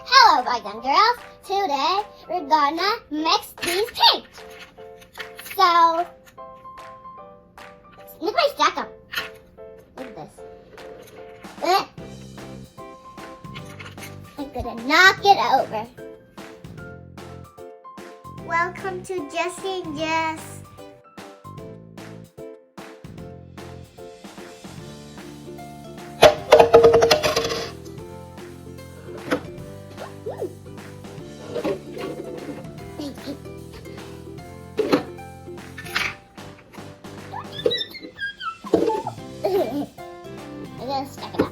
Hello boys and girls, today we're gonna mix these paints. So, look at my stack up. Look at this. I'm gonna knock it over. Welcome to Jessie and Jess. I'm gonna stack it up.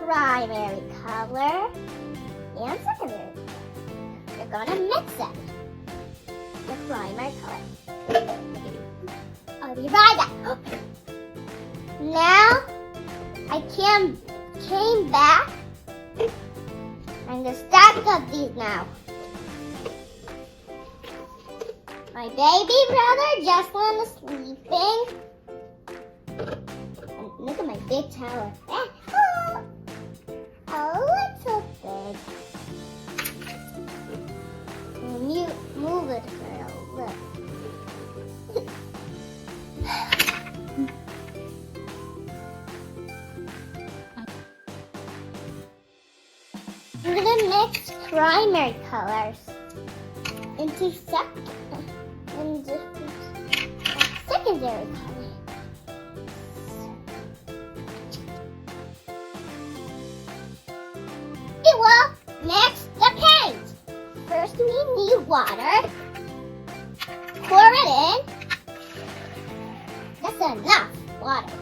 Primary color and secondary. We're gonna mix it. The primary color. I'll be right back. Now I came back. I'm gonna stack up these now. My baby brother Jocelyn is sleeping. And look at my big tower. A little big. Move it, girl. Look. I'm gonna mix primary colors into secondary color. It will mix the paint. First we need water. Pour it in. That's enough water.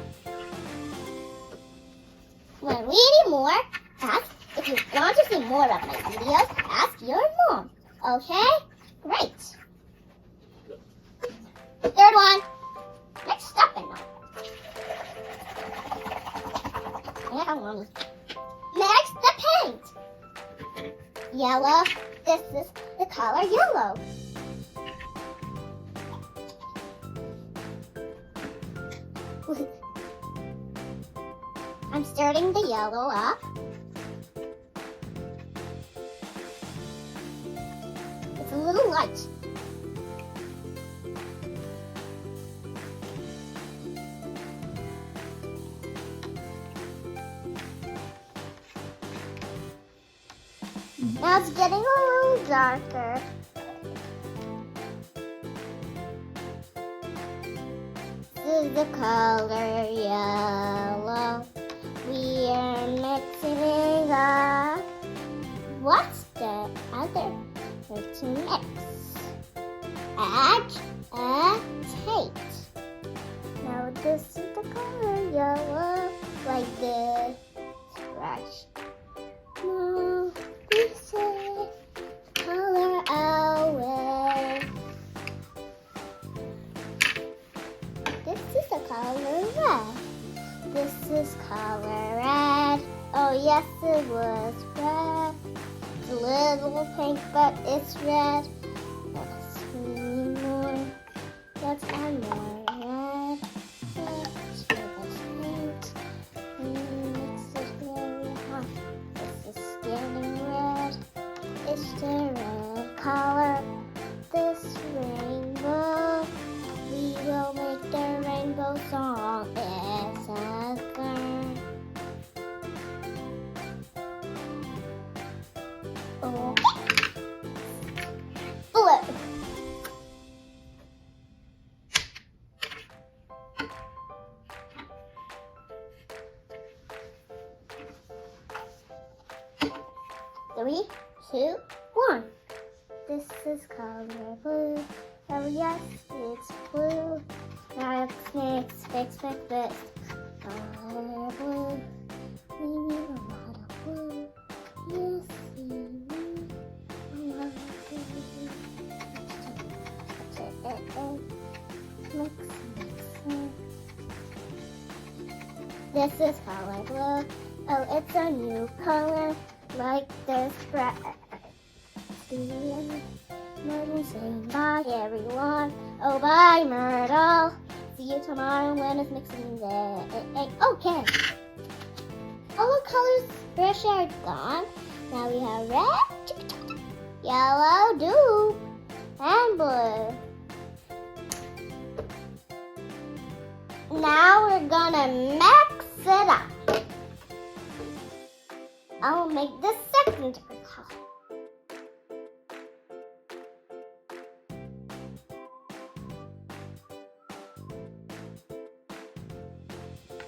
When we need more, ask. If you want to see more of my videos, ask your mom. Okay? Great. Third one. Next step in now. Next, the paint. Yellow. This is the color yellow. I'm stirring the yellow up. It's a little light. Now it's getting a little darker. This is the color yellow. We are mixing it up. What's the other to mix? Add a tape. Now this is the color yellow, like this. Scratch. Now this is color away. This is the color red. This is color red. Oh yes, it was red. It's a little pink, but it's red. Let's see more. Let's add more red. Let's put this paint. Mix it very hot. This is getting red. It's the red color. This rainbow. We will make the rainbow song. It's a girl. Oh. Blue. 3, 2, 1. This is color blue. Oh yes, it's blue. Now let's mix. Color blue. We need a lot of blue. Yes, we need a lot of blue. Mix. This is color blue. Oh, it's a new color. Like this red. Myrtle saying bye everyone. Oh bye Myrtle. See you tomorrow when it's mixing day. Okay. Oh look, colors brush are gone. Now we have red, yellow, blue, and blue. Now we're gonna mix it up. I'll make the second color.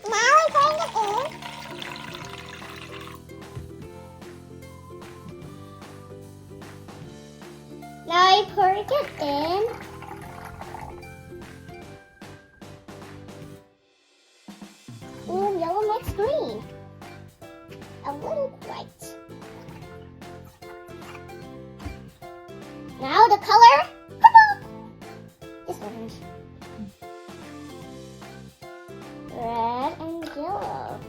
Now we're going it in. Now I pour it in. Ooh, yellow makes green. A little white. Now the color purple. This orange. Red and yellow.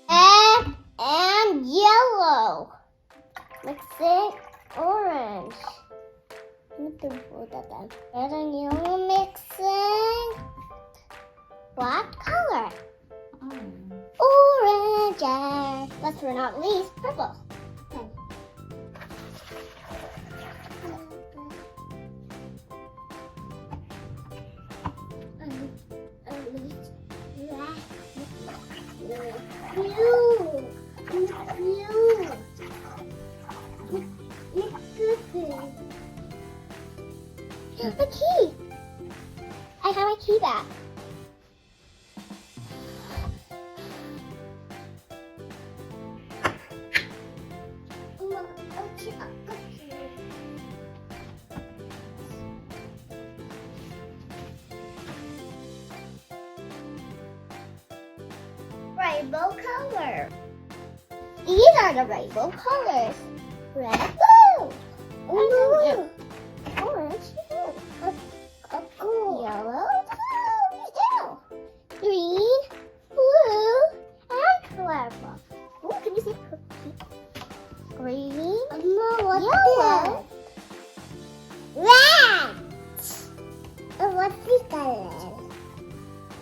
Red and yellow. Mixing orange. Red and yellow mixing black color. Orange and last but not least, purple. The key! I have my key back. Rainbow color. These are the rainbow colors. Red, blue, blue, orange, yellow, green, blue, and purple. Oh, can you see green, yellow, red. What's the color?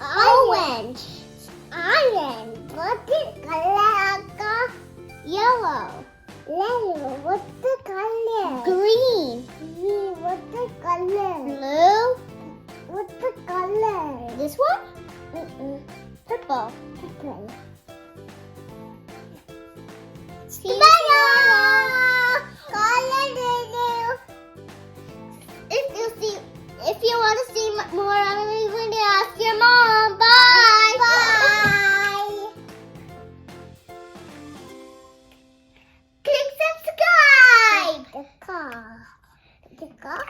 Orange. Orange. What's the color? Yellow. Yellow. What's the color? Green. Green. What's the color? Blue. What's the color? This one? Purple. Purple. If you want to see more, I'm going to ask your mom. Bye. Bye. Click subscribe. The car.